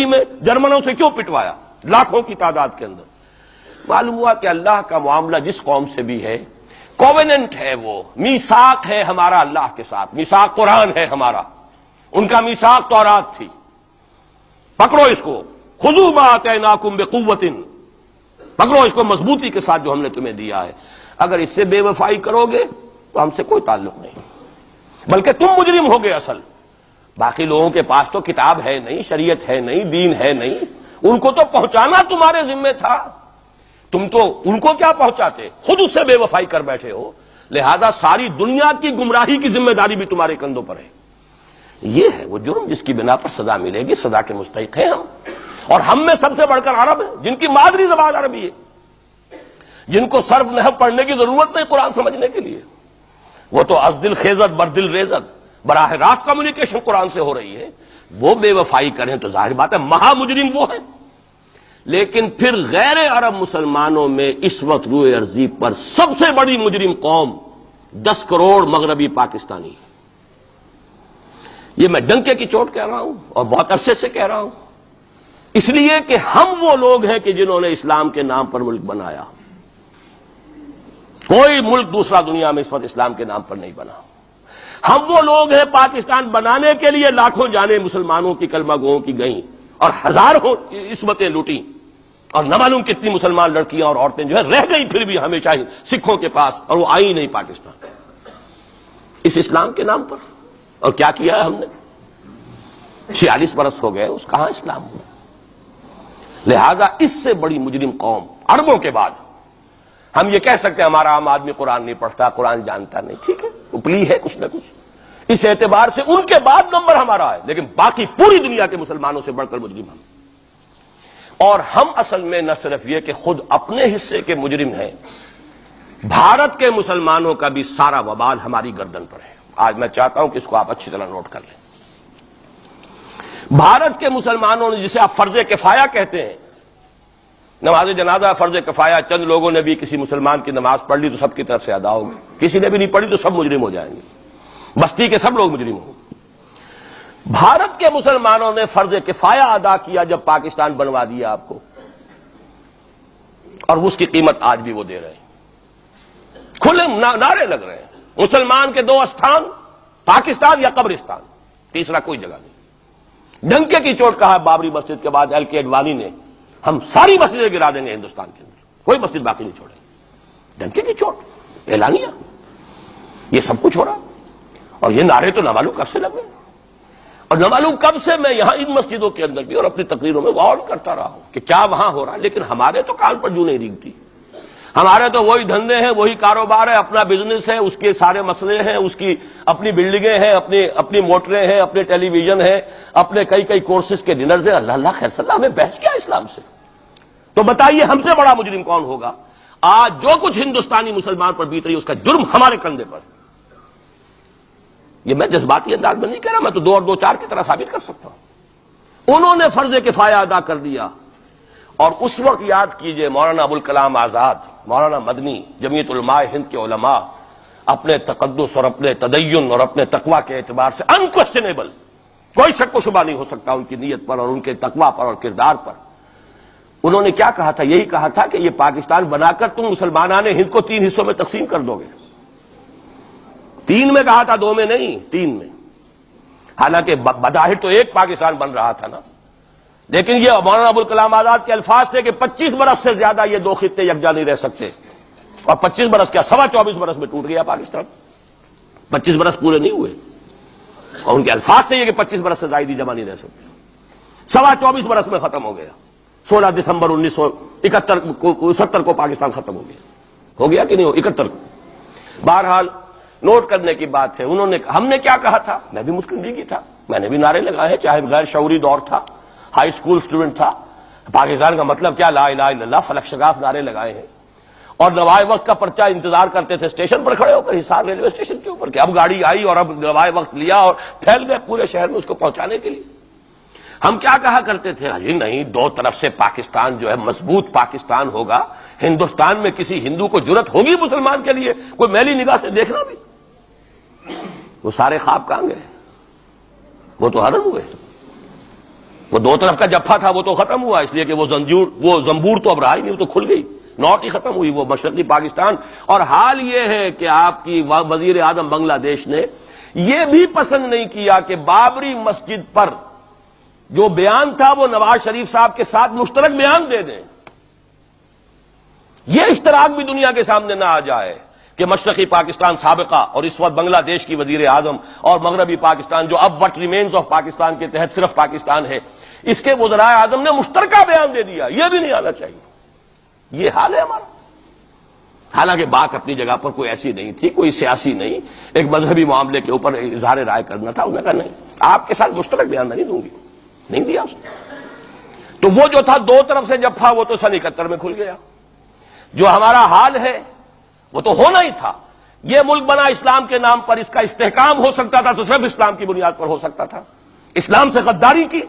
میں جرمنوں سے کیوں پٹوایا لاکھوں کی تعداد کے اندر؟ معلوم ہوا کہ اللہ کا معاملہ جس قوم سے بھی ہے کووننٹ ہے، وہ میثاق ہے ہمارا اللہ کے ساتھ، میثاق قرآن ہے ہمارا، ان کا میثاق تورات تھی۔ پکڑو اس کو، خذوا ما آتیناکم بقوۃ، پکڑو اس کو مضبوطی کے ساتھ جو ہم نے تمہیں دیا ہے۔ اگر اس سے بے وفائی کرو گے تو ہم سے کوئی تعلق نہیں، بلکہ تم مجرم ہوگے اصل۔ باقی لوگوں کے پاس تو کتاب ہے نہیں، شریعت ہے نہیں، دین ہے نہیں، ان کو تو پہنچانا تمہارے ذمہ تھا، تم تو ان کو کیا پہنچاتے، خود اس سے بے وفائی کر بیٹھے ہو۔ لہذا ساری دنیا کی گمراہی کی ذمہ داری بھی تمہارے کندھوں پر ہے۔ یہ ہے وہ جرم جس کی بنا پر سزا ملے گی، سزا کے مستحق ہیں ہم، اور ہم میں سب سے بڑھ کر عرب ہیں جن کی مادری زبان عربی ہے، جن کو صرف نحو پڑھنے کی ضرورت نہیں قرآن سمجھنے کے لیے، وہ تو از دل خیزت بر دل ریزت، براہ راست کمیونیکیشن قرآن سے ہو رہی ہے۔ وہ بے وفائی کریں تو ظاہر بات ہے مہا مجرم وہ ہیں۔ لیکن پھر غیر عرب مسلمانوں میں اس وقت روئے ارضی پر سب سے بڑی مجرم قوم 10 کروڑ مغربی پاکستانی، یہ میں ڈنکے کی چوٹ کہہ رہا ہوں اور بہت عرصے سے کہہ رہا ہوں، اس لیے کہ ہم وہ لوگ ہیں کہ جنہوں نے اسلام کے نام پر ملک بنایا۔ کوئی ملک دوسرا دنیا میں اس وقت اسلام کے نام پر نہیں بنا۔ ہم وہ لوگ ہیں پاکستان بنانے کے لیے لاکھوں جانیں مسلمانوں کی کلمہ گوؤں کی گئیں اور ہزاروں عصمتیں لوٹیں، اور نہ معلوم کتنی مسلمان لڑکیاں اور عورتیں جو ہے رہ گئی پھر بھی ہمیشہ ہی سکھوں کے پاس، اور وہ آئی نہیں پاکستان اس اسلام کے نام پر۔ اور کیا کیا ہے ہم نے؟ 46 برس ہو گئے، اس کہاں اسلام ہوا؟ لہذا اس سے بڑی مجرم قوم عربوں کے بعد ہم یہ کہہ سکتے ہیں ہمارا عام آدمی قرآن نہیں پڑھتا، قرآن جانتا نہیں، ٹھیک ہے، اپلی ہے کچھ نہ کچھ، اس اعتبار سے ان کے بعد نمبر ہمارا ہے، لیکن باقی پوری دنیا کے مسلمانوں سے بڑھ کر مجرم ہم۔ اور ہم اصل میں نہ صرف یہ کہ خود اپنے حصے کے مجرم ہیں، بھارت کے مسلمانوں کا بھی سارا وبال ہماری گردن پر ہے۔ آج میں چاہتا ہوں کہ اس کو آپ اچھی طرح نوٹ کر لیں۔ بھارت کے مسلمانوں نے، جسے آپ فرض کفایہ کہتے ہیں، نماز جنازہ فرض کفایہ، چند لوگوں نے بھی کسی مسلمان کی نماز پڑھ لی تو سب کی طرف سے ادا ہوگی، کسی نے بھی نہیں پڑھی تو سب مجرم ہو جائیں گے، بستی کے سب لوگ مجرم ہوں گے۔ بھارت کے مسلمانوں نے فرض کفایہ ادا کیا جب پاکستان بنوا دیا آپ کو، اور اس کی قیمت آج بھی وہ دے رہے ہیں، کھلے نعرے لگ رہے ہیں مسلمان کے 2 استھان، پاکستان یا قبرستان، تیسرا کوئی جگہ نہیں۔ ڈنکے کی چوٹ کہا بابری مسجد کے بعد ایل کے اڈوانی نے، ہم ساری مسجدیں گرا دیں گے ہندوستان کے اندر، کوئی مسجد باقی نہیں چھوڑیں گے۔ ڈنکے کی چوٹ اعلانیہ، یہ سب کچھ ہو رہا، اور یہ نعرے تو نہ معلوم کب سے لگ گئے، اور نہ معلوم کب سے میں یہاں ان مسجدوں کے اندر بھی اور اپنی تقریروں میں غور کرتا رہا ہوں کہ کیا وہاں ہو رہا ہے، لیکن ہمارے تو کان پر جوں نہیں ریگتی۔ ہمارے تو وہی دھندے ہیں، وہی کاروبار ہے، اپنا بزنس ہے، اس کے سارے مسئلے ہیں، اس کی اپنی بلڈنگیں ہیں، اپنی موٹریں ہیں، اپنے ٹیلی ویژن ہیں، اپنے کئی کورسز کے ڈنرز ہیں۔ اللہ خیر صلی اللہ، ہمیں بحث کیا اسلام سے؟ تو بتائیے ہم سے بڑا مجرم کون ہوگا؟ آج جو کچھ ہندوستانی مسلمان پر بیت رہی ہے اس کا جرم ہمارے کندھے پر۔ یہ میں جذباتی انداز میں نہیں کہہ رہا، میں تو 2 اور 2 4 کی طرح ثابت کر سکتا ہوں۔ انہوں نے فرض کفایہ ادا کر دیا، اور اس وقت یاد کیجئے مولانا ابوالکلام آزاد، مولانا مدنی، جمعیت علماء ہند کے علماء اپنے تقدس اور اپنے تدین اور اپنے تقوی کے اعتبار سے انکوسچنیبل، کوئی شک و شبہ نہیں ہو سکتا ان کی نیت پر اور ان کے تقوی پر اور کردار پر، انہوں نے کیا کہا تھا؟ یہی کہا تھا کہ یہ پاکستان بنا کر تم مسلمانان ہند کو 3 حصوں میں تقسیم کر دو گے۔ 3 میں کہا تھا، 2 میں نہیں، 3 میں۔ حالانکہ بظاہر تو ایک پاکستان بن رہا تھا نا، لیکن یہ مولانا ابوالکلام آزاد کے الفاظ تھے کہ 25 برس سے زیادہ یہ 2 خطے یکجا نہیں رہ سکتے، اور 25 برس کیا، 24.25 برس میں ٹوٹ گیا پاکستان، 25 برس پورے نہیں ہوئے، اور ان کے الفاظ سے یہ کہ 25 برس سے زائد جمع نہیں رہ سکتے، 24.25 برس میں ختم ہو گیا۔ 16 دسمبر 1971 کو پاکستان ختم ہو گیا کہ نہیں ہو 71 کو۔ بہرحال نوٹ کرنے کی بات ہے، ہم نے کیا کہا تھا؟ میں بھی مسلم لیگی تھا، میں نے بھی نعرے لگائے ہیں، چاہے غیر شعوری دور تھا، ہائی اسکول اسٹوڈنٹ تھا، پاکستان کا مطلب کیا، لا الہ الا اللہ، فلک شگاف نعرے لگائے ہیں، اور نوائے وقت کا پرچہ انتظار کرتے تھے اسٹیشن پر کھڑے ہو کر، حصار ریلوے اسٹیشن کے اوپر، کہ اب گاڑی آئی اور اب نوائے وقت لیا اور پھیل گئے پورے شہر میں اس کو پہنچانے کے لیے۔ ہم کیا کہا کرتے تھے؟ جی نہیں، 2 طرف سے پاکستان جو ہے مضبوط پاکستان ہوگا، ہندوستان میں کسی ہندو کو جرت ہوگی مسلمان کے لیے کوئی میلی نگاہ سے دیکھنا بھی؟ وہ سارے خواب کہاں گئے؟ وہ تو حرم ہوئے۔ وہ دو طرف کا جفا تھا وہ تو ختم ہوا، اس لیے کہ وہ زنبور تو اب رہا ہی نہیں، وہ تو کھل گئی، نوٹ ہی ختم ہوئی وہ مشرقی پاکستان۔ اور حال یہ ہے کہ آپ کی وزیر اعظم بنگلہ دیش نے یہ بھی پسند نہیں کیا کہ بابری مسجد پر جو بیان تھا وہ نواز شریف صاحب کے ساتھ مشترک بیان دے دیں۔ یہ اشتراک بھی دنیا کے سامنے نہ آ جائے کہ مشرقی پاکستان سابقہ اور اس وقت بنگلہ دیش کی وزیر اعظم اور مغربی پاکستان جو اب وٹ ریمینز آف پاکستان کے تحت صرف پاکستان ہے، اس کے وزرائے اعظم نے مشترکہ بیان دے دیا، یہ بھی نہیں آنا چاہیے۔ یہ حال ہے ہمارا۔ حالانکہ بات اپنی جگہ پر کوئی ایسی نہیں تھی، کوئی سیاسی نہیں، ایک مذہبی معاملے کے اوپر اظہار رائے کرنا تھا، انہوں نے کہا نہیں آپ کے ساتھ مشترک بیان نہیں دوں گی، نہیں دیا اس نے۔ تو وہ جو تھا دو طرف سے جب تھا وہ تو سن 71 میں کھل گیا۔ جو ہمارا حال ہے وہ تو ہونا ہی تھا۔ یہ ملک بنا اسلام کے نام پر، اس کا استحکام ہو سکتا تھا تو صرف اسلام کی بنیاد پر ہو سکتا تھا، اسلام سے غداری کی۔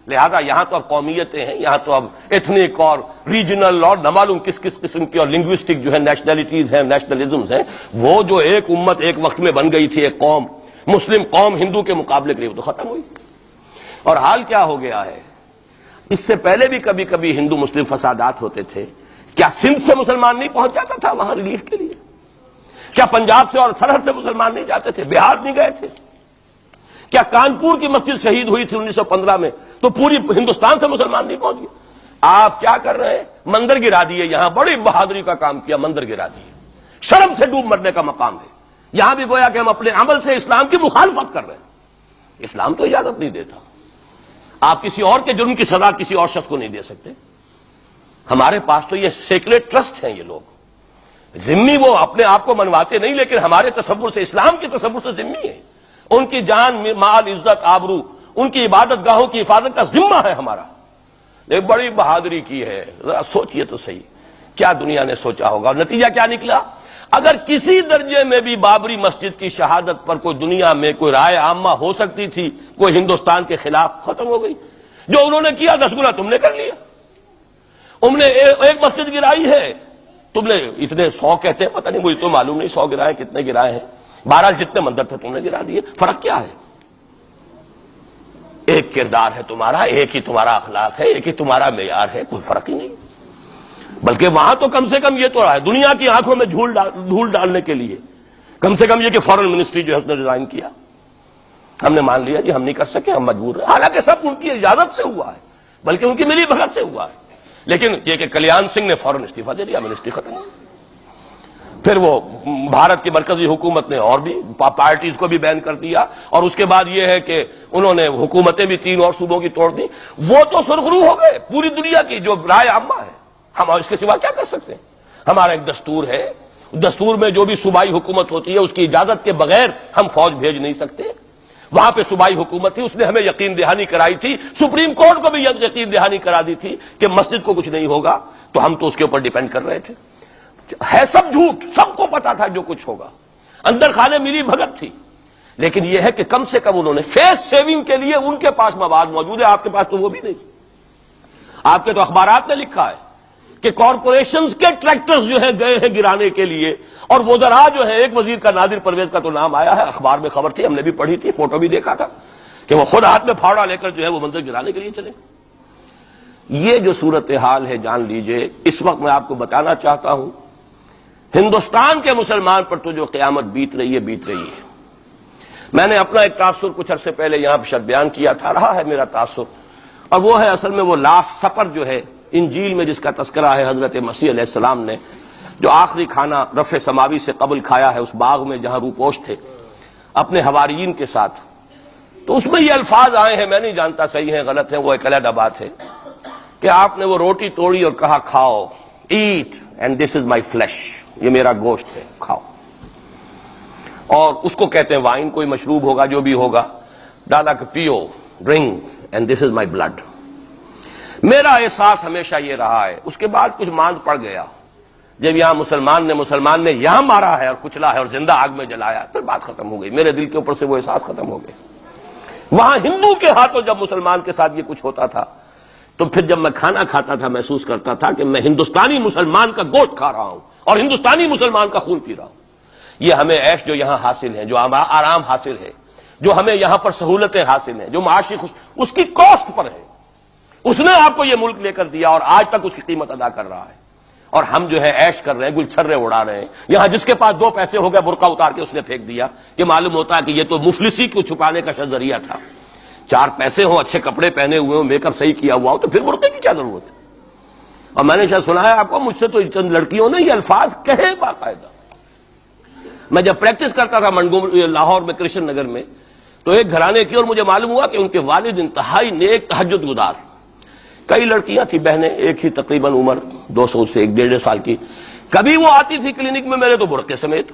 لہذا یہاں تو اب قومیتیں ہیں، یہاں تو اب ایتھنک اور ریجنل اور نہ معلوم کس کس قسم کی اور لنگوسٹک جو ہے نیشنلٹیز ہیں، نیشنلزمز ہیں، وہ جو ایک امت ایک وقت میں بن گئی تھی، ایک قوم مسلم قوم ہندو کے مقابلے کے لیے، وہ تو ختم ہوئی۔ اور حال کیا ہو گیا ہے، اس سے پہلے بھی کبھی کبھی ہندو مسلم فسادات ہوتے تھے، کیا سندھ سے مسلمان نہیں پہنچ جاتا تھا وہاں ریلیف کے لیے؟ کیا پنجاب سے اور سرحد سے مسلمان نہیں جاتے تھے؟ بہار نہیں گئے تھے؟ کیا کانپور کی مسجد شہید ہوئی تھی 1915 میں تو پوری ہندوستان سے مسلمان نہیں پہنچ گئے؟ آپ کیا کر رہے ہیں؟ مندر گرا دیے، یہاں بڑی بہادری کا کام کیا، مندر گرا دیے، شرم سے ڈوب مرنے کا مقام ہے۔ یہاں بھی گویا کہ ہم اپنے عمل سے اسلام کی مخالفت کر رہے ہیں۔ اسلام تو اجازت نہیں دیتا، آپ کسی اور کے جرم کی سزا کسی اور شخص کو نہیں دے سکتے۔ ہمارے پاس تو یہ سیکریٹ ٹرسٹ ہیں، یہ لوگ ذمہ وہ اپنے آپ کو منواتے نہیں، لیکن ہمارے تصور سے، اسلام کے تصور سے ذمہ ہے۔ ان کی جان مال عزت آبرو، ان کی عبادت گاہوں کی حفاظت کا ذمہ ہے ہمارا۔ ایک بڑی بہادری کی ہے، ذرا سوچئے تو صحیح کیا دنیا نے سوچا ہوگا، اور نتیجہ کیا نکلا؟ اگر کسی درجے میں بھی بابری مسجد کی شہادت پر کوئی دنیا میں کوئی رائے عامہ ہو سکتی تھی کوئی ہندوستان کے خلاف، ختم ہو گئی۔ جو انہوں نے کیا 10 گنا تم نے کر لیا۔ تم نے ایک مسجد گرائی ہے، تم نے اتنے 100 کہتے ہیں، پتہ نہیں مجھے تو معلوم نہیں 100 گرائے کتنے گرائے ہیں، بہرحال جتنے مندر تھے تم نے گرا دیے۔ فرق کیا ہے؟ ایک کردار ہے تمہارا، ایک ہی تمہارا اخلاق ہے، ایک ہی تمہارا معیار ہے، کوئی فرق ہی نہیں۔ بلکہ وہاں تو کم سے کم یہ تو رہا ہے، دنیا کی آنکھوں میں دھول ڈالنے کے لیے کم سے کم یہ کہ فورن منسٹری جو ہے اس نے ڈیزائن کیا، ہم نے مان لیا جی ہم نہیں کر سکے، ہم مجبور ہیں، حالانکہ سب ان کی اجازت سے ہوا ہے، بلکہ ان کی ملی بھگت سے ہوا ہے۔ لیکن یہ کہ کلیان سنگھ نے فوراً استعفیٰ دے دیا، منسٹری ختم۔ پھر وہ بھارت کی مرکزی حکومت نے اور بھی پارٹیز کو بھی بین کر دیا، اور اس کے بعد یہ ہے کہ انہوں نے حکومتیں بھی 3 اور صوبوں کی توڑ دی۔ وہ تو سرخرو ہو گئے پوری دنیا کی جو رائے عامہ ہے، ہم اس کے سوا کیا کر سکتے ہیں؟ ہمارا ایک دستور ہے، دستور میں جو بھی صوبائی حکومت ہوتی ہے اس کی اجازت کے بغیر ہم فوج بھیج نہیں سکتے۔ وہاں پہ صوبائی حکومت تھی، اس نے ہمیں یقین دہانی کرائی تھی، سپریم کورٹ کو بھی یقین دہانی کرا دی تھی کہ مسجد کو کچھ نہیں ہوگا، تو ہم تو اس کے اوپر ڈیپینڈ کر رہے تھے۔ ہے سب جھوٹ، سب کو پتا تھا جو کچھ ہوگا، اندر خانے ملی بھگت تھی، لیکن یہ ہے کہ کم سے کم انہوں نے فیس سیونگ کے لیے ان کے پاس مواد موجود ہے، آپ کے پاس تو وہ بھی نہیں۔ آپ کے تو اخبارات نے لکھا ہے کہ کارپوریشنز کے ٹریکٹرز جو ہیں گئے ہیں گرانے کے لیے، اور وزراء جو ہے، ایک وزیر کا نادر پرویز کا تو نام آیا ہے، اخبار میں خبر تھی، ہم نے بھی پڑھی تھی، فوٹو بھی دیکھا تھا کہ وہ خود ہاتھ میں پھاوڑا لے کر جو ہے وہ منظر گرانے کے لیے چلے۔ یہ جو صورتحال ہے جان لیجئے، اس وقت میں آپ کو بتانا چاہتا ہوں ہندوستان کے مسلمان پر تو جو قیامت بیت رہی ہے بیت رہی ہے۔ میں نے اپنا ایک تاثر کچھ عرصے پہلے یہاں پہ بیان کیا تھا، رہا ہے میرا تاثر، اور وہ ہے اصل میں وہ لاسٹ سپر جو ہے انجیل میں جس کا تذکرہ ہے حضرت مسیح علیہ السلام نے جو آخری کھانا رفع سماوی سے قبل کھایا ہے اس باغ میں جہاں روپوش تھے اپنے حواریین کے ساتھ۔ تو اس میں یہ الفاظ آئے ہیں، میں نہیں جانتا صحیح ہیں غلط ہیں، وہ ایک علیحدہ بات ہے، کہ آپ نے وہ روٹی توڑی اور کہا کھاؤ، eat and this is my flesh, یہ میرا گوشت ہے، کھاؤ۔ اور اس کو کہتے ہیں وائن، کوئی مشروب ہوگا جو بھی ہوگا، ڈالا کہ پیو، drink and this is my blood. میرا احساس ہمیشہ یہ رہا ہے، اس کے بعد کچھ ماند پڑ گیا، جب یہاں مسلمان نے یہاں مارا ہے اور کچلا ہے اور زندہ آگ میں جلایا، پھر بات ختم ہو گئی، میرے دل کے اوپر سے وہ احساس ختم ہو گئے۔ وہاں ہندو کے ہاتھوں جب مسلمان کے ساتھ یہ کچھ ہوتا تھا تو پھر جب میں کھانا کھاتا تھا محسوس کرتا تھا کہ میں ہندوستانی مسلمان کا گوشت کھا رہا ہوں اور ہندوستانی مسلمان کا خون پی رہا ہوں۔ یہ ہمیں عیش جو یہاں حاصل ہے، جو آرام حاصل ہے، جو ہمیں یہاں پر سہولتیں حاصل ہیں، جو معاشی اس کی کاسٹ پر ہے، اس نے آپ کو یہ ملک لے کر دیا اور آج تک اس کی قیمت ادا کر رہا ہے، اور ہم جو ہے عیش کر رہے ہیں، گل چھرے اڑا رہے ہیں. یہاں جس کے پاس 2 پیسے ہو گئے برقع اتار کے اس نے پھینک دیا. یہ معلوم ہوتا ہے کہ یہ تو مفلسی کو چھپانے کا ذریعہ تھا. 4 پیسے ہوں، اچھے کپڑے پہنے ہوئے ہوں، میک اپ صحیح کیا ہوا ہو تو پھر برقعے کی کیا ضرورت ہے؟ اور میں نے شاید سنا ہے آپ کو، مجھ سے تو چند لڑکیوں نے یہ الفاظ کہے باقاعدہ. میں جب پریکٹس کرتا تھا لاہور میں کرشن نگر میں، تو ایک گھرانے کی، اور مجھے معلوم ہوا کہ ان کے والد انتہائی نیک تہجد گزار. کئی لڑکیاں تھیں بہنیں، ایک ہی تقریباً عمر 200 سے 1.5 سال کی. کبھی وہ آتی تھی کلینک میں میرے تو برقعے سمیت،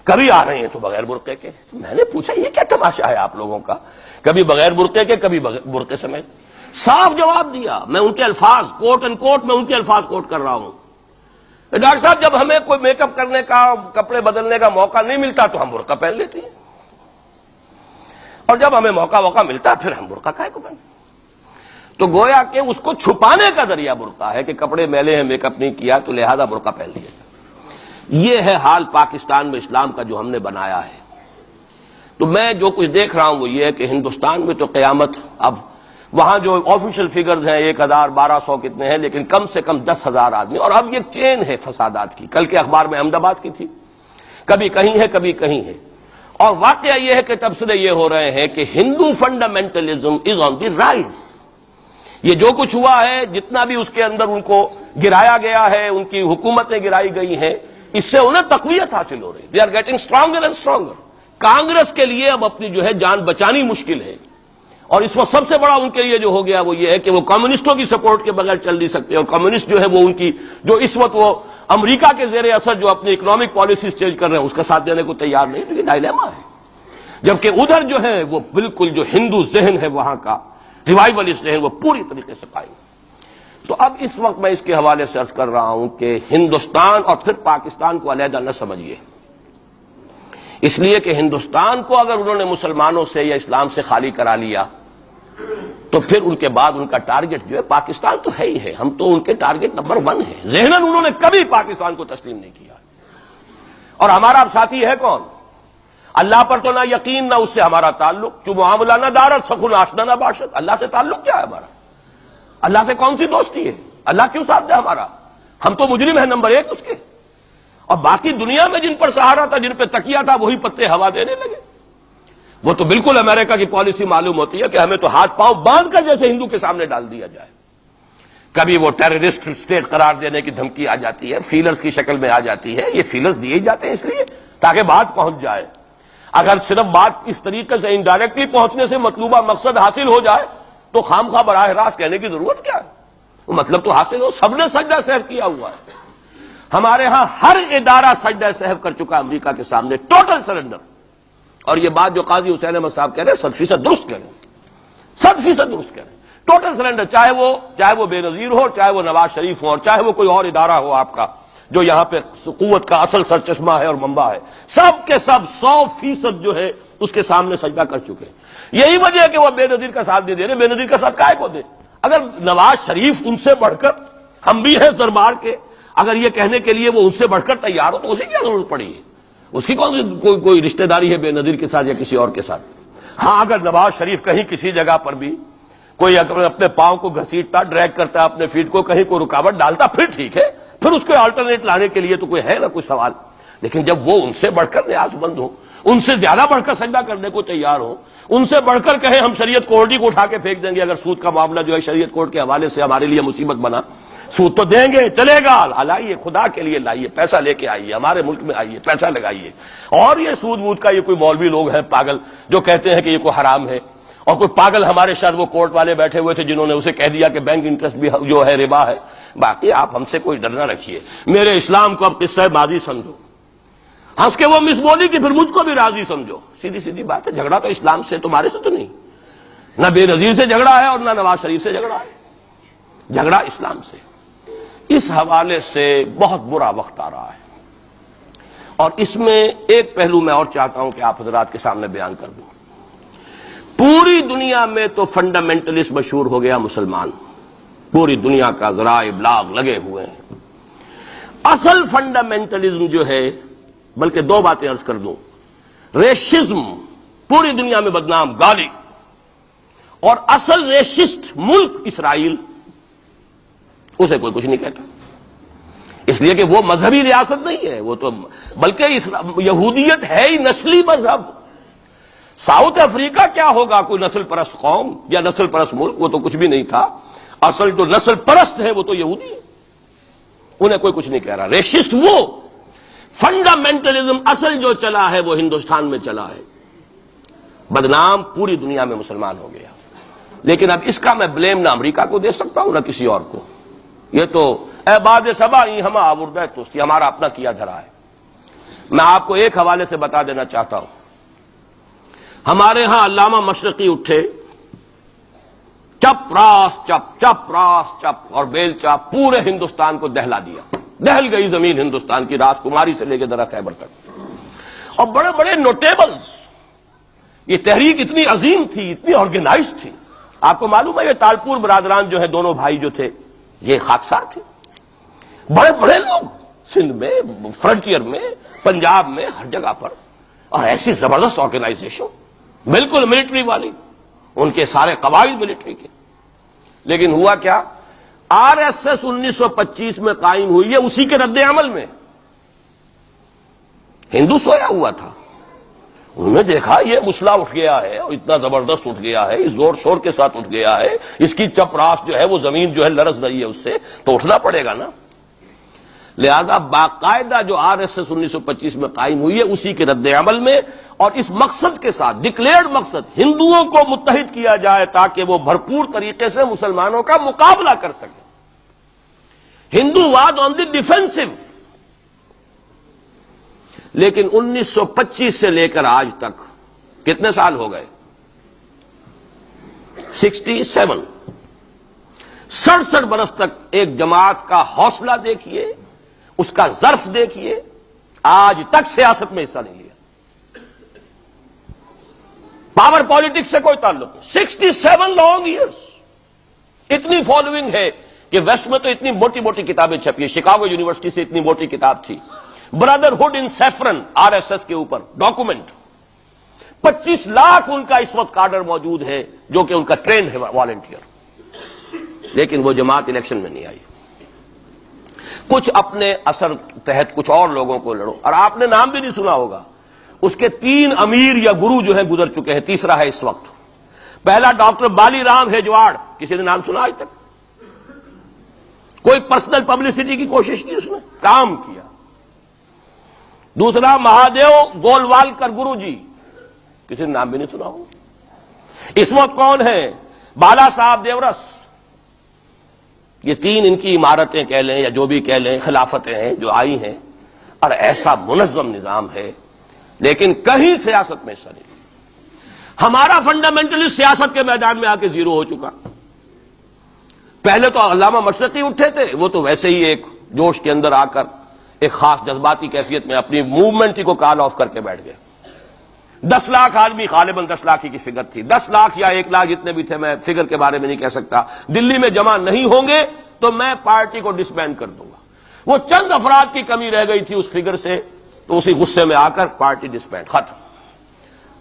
کبھی آ رہے ہیں تو بغیر برقعے کے. میں نے پوچھا یہ کیا تماشا ہے آپ لوگوں کا، کبھی بغیر برقعے کے کبھی برقعے سمیت. صاف جواب دیا، میں ان کے الفاظ کوٹ اینڈ کوٹ میں ان کے الفاظ کوٹ کر رہا ہوں. ڈاکٹر صاحب جب ہمیں کوئی میک اپ کرنے کا، کپڑے بدلنے کا موقع نہیں ملتا تو ہم برقع پہن لیتے ہیں، اور جب ہمیں موقع ملتا پھر ہم برقع کائے کو پہنتے. تو گویا کہ اس کو چھپانے کا ذریعہ برقع ہے کہ کپڑے میلے ہیں، میک اپ نہیں کیا تو لہذا برقع پہن لیا. یہ ہے حال پاکستان میں اسلام کا جو ہم نے بنایا ہے. تو میں جو کچھ دیکھ رہا ہوں وہ یہ ہے کہ ہندوستان میں تو قیامت، اب وہاں جو آفیشیل فگرز ہیں 1000 1200 کتنے ہیں، لیکن کم سے کم 10,000 آدمی، اور اب یہ چین ہے فسادات کی. کل کے اخبار میں احمد آباد کی تھی، کبھی کہیں ہے کبھی کہیں ہے. اور واقعہ یہ ہے کہ تبصرے یہ ہو رہے ہیں کہ ہندو فنڈامنٹلزم از آن دی رائز. یہ جو کچھ ہوا ہے، جتنا بھی اس کے اندر ان کو گرایا گیا ہے، ان کی حکومتیں گرائی گئی ہیں، اس سے انہیں تقویت حاصل ہو رہی. They are getting stronger and stronger. Congress کے لیے اب اپنی جو ہے جان بچانی مشکل ہے، اور اس وقت سب سے بڑا ان کے لیے جو ہو گیا وہ یہ ہے کہ وہ کمیونسٹوں کی سپورٹ کے بغیر چل نہیں سکتے. اور کمیونسٹ جو ہے وہ ان کی جو اس وقت وہ امریکہ کے زیر اثر جو اپنی اکنامک پالیسیز چینج کر رہے ہیں اس کا ساتھ دینے کو تیار نہیں. تو یہ ڈائلیما ہے. جبکہ ادھر جو ہے وہ بالکل جو ہندو ذہن ہے وہاں کا ریوائولسٹ ذہن وہ پوری طریقے سے قائم. تو اب اس وقت میں اس کے حوالے سے عرض کر رہا ہوں کہ ہندوستان اور پھر پاکستان کو علیحدہ نہ سمجھیے، اس لیے کہ ہندوستان کو اگر انہوں نے مسلمانوں سے یا اسلام سے خالی کرا لیا تو پھر ان کے بعد ان کا ٹارگٹ جو ہے پاکستان تو ہے ہی ہے. ہم تو ان کے ٹارگٹ نمبر 1 ہیں. ذہناً انہوں نے کبھی پاکستان کو تسلیم نہیں کیا. اور ہمارا اب ساتھی ہے کون؟ اللہ پر تو نہ یقین نہ اس سے ہمارا تعلق. جو معاملہ نہ دارت سخن آشنا نہ باشد. اللہ سے تعلق کیا ہے ہمارا؟ اللہ سے کون سی دوستی ہے؟ اللہ کیوں ساتھ دے ہمارا؟ ہم تو مجرم ہیں نمبر 1 اس کے. اور باقی دنیا میں جن پر سہارا تھا، جن پہ تکیہ تھا، وہی پتے ہوا دینے لگے. وہ تو بالکل امریکہ کی پالیسی معلوم ہوتی ہے کہ ہمیں تو ہاتھ پاؤں باندھ کر جیسے ہندو کے سامنے ڈال دیا جائے. کبھی وہ ٹیررسٹ اسٹیٹ قرار دینے کی دھمکی آ جاتی ہے، فیلرز کی شکل میں آ جاتی ہے. یہ فیلرز دیے جاتے ہیں اس لیے تاکہ بات پہنچ جائے. اگر صرف بات اس طریقے سے انڈائریکٹلی پہنچنے سے مطلوبہ مقصد حاصل ہو جائے تو خام خواہ براہ راست کہنے کی ضرورت کیا ہے؟ وہ مطلب تو حاصل ہو. سب نے سجدہ سہو کیا ہوا ہے. ہمارے ہاں ہر ادارہ سجدہ سہو کر چکا امریکہ کے سامنے، ٹوٹل سرنڈر. اور یہ بات جو قاضی حسین احمد صاحب کہہ رہے ہیں 100% درست کہہ رہے ہیں، 100% درست کہہ رہے ہیں. ٹوٹل سرنڈر، چاہے وہ بے نظیر ہو، چاہے وہ نواز شریف ہو، اور چاہے وہ کوئی اور ادارہ ہو آپ کا جو یہاں پہ قوت کا اصل سرچشمہ ہے اور منبع ہے، سب کے سب 100% جو ہے اس کے سامنے سجدہ کر چکے ہیں. یہی وجہ ہے کہ وہ بے نظیر کا ساتھ نہیں دے رہے. بے نظیر کا ساتھ کائے کو دے؟ اگر نواز شریف ان سے بڑھ کر، ہم بھی ہیں دربار کے، اگر یہ کہنے کے لیے وہ ان سے بڑھ کر تیار ہو تو اسے کیا ضرورت پڑی ہے؟ اس کی کون کوئی رشتہ داری ہے بے نظیر کے ساتھ یا کسی اور کے ساتھ؟ ہاں اگر نواز شریف کہیں کسی جگہ پر بھی کوئی اپنے پاؤں کو گھسیٹتا، ڈریگ کرتا، اپنے فیٹ کو کہیں کوئی رکاوٹ ڈالتا، پھر ٹھیک ہے، پھر اس کو آلٹرنیٹ لانے کے لیے تو کوئی ہے نا کوئی سوال. لیکن جب وہ ان سے بڑھ کر نیاز مند ہوں، ان سے زیادہ بڑھ کر سجدہ کرنے کو تیار ہوں، ان سے بڑھ کر کہیں ہم شریعت کوڈ کو اٹھا کے پھینک دیں گے اگر سود کا معاملہ جو ہے شریعت کوڈ کے حوالے سے ہمارے لیے مصیبت بنا، سود تو دیں گے، چلے گا، لائیے خدا کے لیے لائیے، پیسہ لے کے آئیے، ہمارے ملک میں آئیے، پیسہ لگائیے. اور یہ سود وود کا یہ کوئی مولوی لوگ ہیں پاگل جو کہتے ہیں کہ یہ کوئی حرام ہے، اور کوئی پاگل ہمارے شاید وہ کورٹ والے بیٹھے ہوئے تھے جنہوں نے اسے کہہ دیا کہ بینک انٹرسٹ بھی جو ہے ربا ہے. باقی آپ ہم سے کوئی ڈر نہ رکھیے. میرے اسلام کو اب قصہ ماضی سمجھو، ہنس کے وہ مس بولی کہ پھر مجھ کو بھی راضی سمجھو. سیدھی بات ہے. جھگڑا تو اسلام سے تمہارے سے تو نہیں، نہ بے نظیر سے جھگڑا ہے اور نہ نواز شریف سے جھگڑا ہے، جھگڑا اسلام سے. اس حوالے سے بہت برا وقت آ رہا ہے. اور اس میں ایک پہلو میں اور چاہتا ہوں کہ آپ حضرات کے سامنے بیان کر دوں. پوری دنیا میں تو فنڈامنٹلسٹ مشہور ہو گیا مسلمان، پوری دنیا کا ذرائع ابلاغ لگے ہوئے ہیں. اصل فنڈامنٹلزم جو ہے، بلکہ 2 باتیں عرض کر دوں. ریشزم پوری دنیا میں بدنام، گالی، اور اصل ریسسٹ ملک اسرائیل، اسے کوئی کچھ نہیں کہتا، اس لیے کہ وہ مذہبی ریاست نہیں ہے، وہ تو بلکہ یہودیت ہے ہی نسلی مذہب۔ ساؤتھ افریقہ کیا ہوگا کوئی نسل پرست قوم یا نسل پرست ملک؟ وہ تو کچھ بھی نہیں تھا، اصل جو نسل پرست ہے وہ تو یہودی ہے، انہیں کوئی کچھ نہیں کہہ رہا۔ ریسسٹ وہ فنڈامنٹلزم اصل جو چلا ہے وہ ہندوستان میں چلا ہے، بدنام پوری دنیا میں مسلمان ہو گیا، لیکن اب اس کا میں بلیم نہ امریکہ کو دے سکتا ہوں نہ کسی اور کو، یہ تو اے باز سبا ہی ہم آوردہ توستی، ہمارا اپنا کیا دھرا ہے۔ میں آپ کو ایک حوالے سے بتا دینا چاہتا ہوں، ہمارے ہاں علامہ مشرقی اٹھے، چپ راس چپ چپ راس چپ اور بیل چاپ پورے ہندوستان کو دہلا دیا، دہل گئی زمین ہندوستان کی، راس کماری سے لے کے درہ خیبر تک، اور بڑے بڑے نوٹیبلز، یہ تحریک اتنی عظیم تھی، اتنی آرگنائز تھی۔ آپ کو معلوم ہے یہ تالپور برادران جو ہے، دونوں بھائی جو تھے، یہ خاکسار تھے، بڑے بڑے لوگ، سندھ میں، فرنٹیئر میں، پنجاب میں، ہر جگہ پر، اور ایسی زبردست آرگنائزیشن بالکل ملٹری والی، ان کے سارے قواعد ملٹری کے۔ لیکن ہوا کیا؟ آر ایس ایس 1925 میں قائم ہوئی ہے، اسی کے رد عمل میں ہندو سویا ہوا تھا، انہوں نے دیکھا یہ مسئلہ اٹھ گیا ہے، اور اتنا زبردست اٹھ گیا ہے، زور شور کے ساتھ اٹھ گیا ہے، اس کی چپراس جو ہے وہ زمین جو ہے لرز رہی ہے، اس سے تو اٹھنا پڑے گا نا۔ لہذا باقاعدہ جو آر ایس ایس 1925 میں قائم ہوئی ہے، اسی کے رد عمل میں، اور اس مقصد کے ساتھ، ڈکلیئرڈ مقصد، ہندوؤں کو متحد کیا جائے تاکہ وہ بھرپور طریقے سے مسلمانوں کا مقابلہ کر سکے، ہندو واد آن دی ڈیفینسو۔ لیکن 1925 سے لے کر آج تک کتنے سال ہو گئے؟ 67، 67 برس تک ایک جماعت کا حوصلہ دیکھیے، اس کا ظرف دیکھیے، آج تک سیاست میں حصہ نہیں لیا، پاور پالیٹکس سے کوئی تعلق نہیں۔ 67 لانگ ایئرس، اتنی فالوئنگ ہے کہ ویسٹ میں تو اتنی موٹی موٹی کتابیں چھپی ہیں، شکاگو یونیورسٹی سے اتنی موٹی کتاب تھی، برادرہڈ ان سیفرن، آر ایس ایس کے اوپر ڈاکومنٹ، 25 لاکھ ان کا اس وقت کارڈر موجود ہے جو کہ ان کا ٹرینڈ ہے والنٹیئر، لیکن وہ جماعت الیکشن میں نہیں آئی۔ کچھ اپنے اثر تحت کچھ اور لوگوں کو لڑو، اور آپ نے نام بھی نہیں سنا ہوگا، اس کے 3 امیر یا گرو جو ہیں گزر چکے ہیں، تیسرا ہے اس وقت۔ پہلا ڈاکٹر بالی رام ہیجواڑ، کسی نے نام سنا آج تک؟ کوئی پرسنل پبلسٹی کی کوشش کی، اس نے کام کیا۔ دوسرا مہادیو گولوالکر گرو جی، کسی نے نام بھی نہیں سنا ہو۔ اس وقت کون ہے؟ بالا صاحب دیورس۔ یہ 3 ان کی عمارتیں کہہ لیں یا جو بھی کہہ لیں، خلافتیں ہیں جو آئی ہیں، اور ایسا منظم نظام ہے، لیکن کہیں سیاست میں حصہ نہیں۔ ہمارا فنڈامنٹلی سیاست کے میدان میں آ کے زیرو ہو چکا۔ پہلے تو علامہ مشرقی اٹھے تھے، وہ تو ویسے ہی ایک جوش کے اندر آ کر ایک خاص جذباتی کیفیت میں اپنی موومنٹ ہی کو کال آف کر کے بیٹھ گئے۔ 10 لاکھ آدمی، غالباً 10 لاکھ کی فگر تھی، 10 لاکھ یا 1 لاکھ جتنے بھی تھے، میں فگر کے بارے میں نہیں کہہ سکتا، دلی میں جمع نہیں ہوں گے تو میں پارٹی کو ڈسبینڈ کر دوں گا۔ وہ چند افراد کی کمی رہ گئی تھی اس فگر سے، تو اسی غصے میں آ کر پارٹی ڈسبینڈ، ختم۔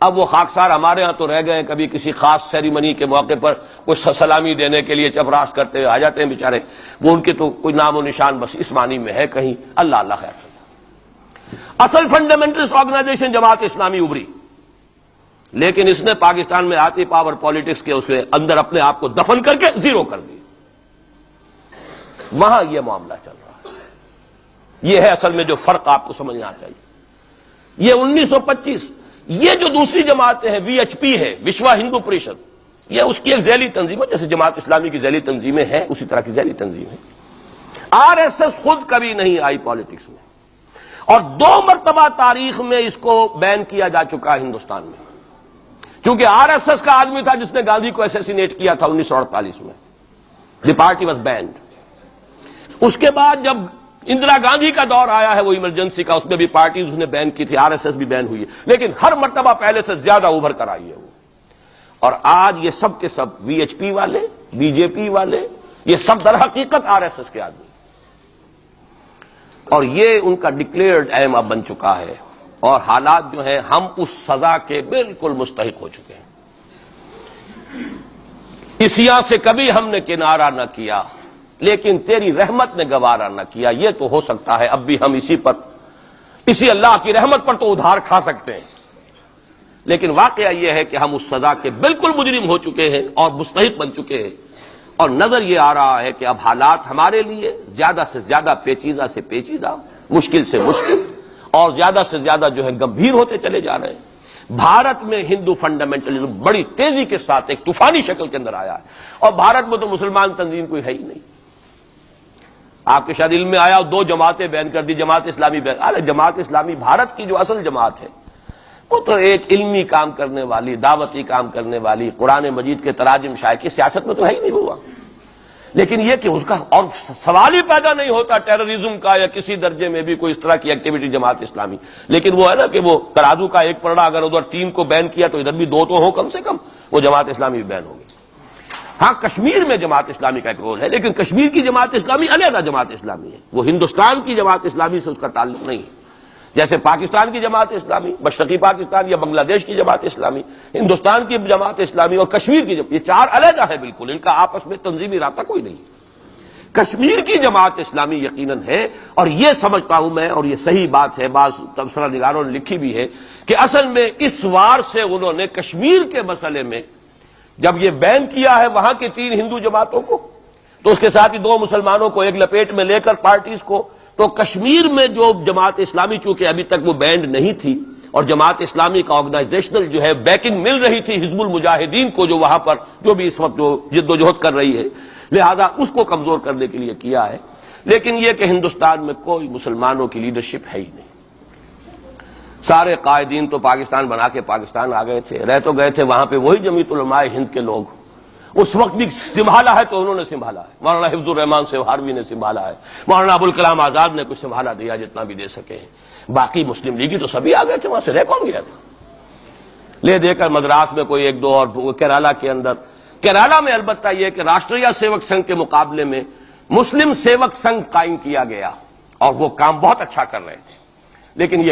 اب وہ خاکسار ہمارے ہاں تو رہ گئے، کبھی کسی خاص سیریمنی کے موقع پر کچھ سلامی دینے کے لیے چپراس کرتے آ جاتے ہیں بیچارے، وہ ان کے تو کوئی نام و نشان بس اس معنی میں ہے کہیں، اللہ اللہ خیر سے۔ اصل فنڈامنٹلسٹ آرگنائزیشن جماعت اسلامی ابھری، لیکن اس نے پاکستان میں آتی پاور پالیٹکس کے اس کے اندر اپنے آپ کو دفن کر کے زیرو کر دی۔ وہاں یہ معاملہ چل رہا ہے، یہ ہے اصل میں جو فرق آپ کو سمجھنا چاہیے۔ یہ 1925، یہ جو دوسری جماعتیں ہیں، وی ایچ پی ہے، وشوا ہندو پریشد، یہ اس کی ایک ذیلی تنظیم ہے، جیسے جماعت اسلامی کی ذیلی تنظیمیں ہیں اسی طرح کی ذیلی تنظیم ہے۔ آر ایس ایس خود کبھی نہیں آئی پالیٹکس میں، اور 2 مرتبہ تاریخ میں اس کو بین کیا جا چکا ہے ہندوستان میں، کیونکہ آر ایس ایس کا آدمی تھا جس نے گاندھی کو ایسیسینیٹ کیا تھا 1948 میں، دی پارٹی واز بینڈ۔ اس کے بعد جب اندرا گاندھی کا دور آیا ہے وہ ایمرجنسی کا، اس میں بھی پارٹیز اس نے بین کی تھی، آر ایس ایس بھی بین ہوئی ہے، لیکن ہر مرتبہ پہلے سے زیادہ ابھر کر آئی ہے وہ۔ اور آج یہ سب کے سب وی ایچ پی والے، بی جے پی والے، یہ سب در حقیقت آر ایس ایس کے آدمی، اور یہ ان کا ڈکلیئرڈ ایم اب بن چکا ہے، اور حالات جو ہیں ہم اس سزا کے بالکل مستحق ہو چکے ہیں۔ اسیاں سے کبھی ہم نے کنارہ نہ کیا، لیکن تیری رحمت نے گوارا نہ کیا۔ یہ تو ہو سکتا ہے اب بھی ہم اسی اللہ کی رحمت پر تو ادھار کھا سکتے ہیں، لیکن واقعہ یہ ہے کہ ہم اس سزا کے بالکل مجرم ہو چکے ہیں اور مستحق بن چکے ہیں، اور نظر یہ آ رہا ہے کہ اب حالات ہمارے لیے زیادہ سے زیادہ پیچیدہ سے پیچیدہ، مشکل سے مشکل اور زیادہ سے زیادہ جو ہے گمبھیر ہوتے چلے جا رہے ہیں۔ بھارت میں ہندو فنڈامنٹلزم بڑی تیزی کے ساتھ ایک طوفانی شکل کے اندر آیا ہے، اور بھارت میں تو مسلمان تنظیم کوئی ہے ہی نہیں۔ آپ کے شاید علم میں آیا 2 جماعتیں بین کر دی، جماعت اسلامی بین۔ ارے جماعت اسلامی بھارت کی جو اصل جماعت ہے وہ تو ایک علمی کام کرنے والی، دعوتی کام کرنے والی، قرآن مجید کے تراجم شائع کی سیاست میں تو ہے ہی نہیں ہوا۔ لیکن یہ کہ اس کا اور سوال ہی پیدا نہیں ہوتا ٹیررزم کا یا کسی درجے میں بھی کوئی اس طرح کی ایکٹیویٹی جماعت اسلامی۔ لیکن وہ ہے نا کہ وہ ترازو کا ایک پلڑا اگر ادھر 3 کو بین کیا تو ادھر بھی 2 تو ہو کم سے کم، وہ جماعت اسلامی بھی بین ہوگی۔ ہاں کشمیر میں جماعت اسلامی کا ایک رول ہے، لیکن کشمیر کی جماعت اسلامی علیحدہ جماعت اسلامی ہے، وہ ہندوستان کی جماعت اسلامی سے اس کا تعلق نہیں ہے۔ جیسے پاکستان کی جماعت اسلامی، مشرقی پاکستان یا بنگلہ دیش کی جماعت اسلامی، ہندوستان کی جماعت اسلامی اور کشمیر کی یہ 4 علیحدہ ہے بالکل، ان کا آپس میں تنظیمی رابطہ کوئی نہیں۔ کشمیر کی جماعت اسلامی یقیناً ہے، اور یہ سمجھتا ہوں میں، اور یہ صحیح بات ہے، بعض تبصرہ نگاروں نے لکھی بھی ہے کہ اصل میں اس وار سے انہوں نے کشمیر کے مسئلے میں جب یہ بین کیا ہے وہاں کی 3 ہندو جماعتوں کو، تو اس کے ساتھ ہی 2 مسلمانوں کو ایک لپیٹ میں لے کر پارٹیز کو، تو کشمیر میں جو جماعت اسلامی چونکہ ابھی تک وہ بینڈ نہیں تھی، اور جماعت اسلامی کا آرگنائزیشنل جو ہے بیکنگ مل رہی تھی حزب المجاہدین کو، جو وہاں پر جو بھی اس وقت جو جد و جہد کر رہی ہے، لہذا اس کو کمزور کرنے کے لیے کیا ہے۔ لیکن یہ کہ ہندوستان میں کوئی مسلمانوں کی لیڈرشپ ہے ہی نہیں، سارے قائدین تو پاکستان بنا کے پاکستان آ گئے تھے، رہ تو گئے تھے وہاں پہ وہی جمعیت علماء ہند کے لوگ، اس وقت بھی سنبھالا ہے تو انہوں نے سنبھالا ہے، مولانا حفظ الرحمان سہاروی نے سنبھالا ہے، مولانا ابوالکلام آزاد نے کچھ سنبھالا دیا جتنا بھی دے سکے ہیں، باقی مسلم لیگی تو سبھی آ گئے تھے، وہاں سے رہ کون گیا تھا؟ لے دے کر مدراس میں کوئی 1-2 اور کیرالہ کے اندر، کیرالہ میں البتہ یہ کہ راشٹریہ سیوک سنگھ کے مقابلے میں مسلم سیوک سنگھ قائم کیا گیا، اور وہ کام بہت اچھا کر رہے تھے، لیکن یہ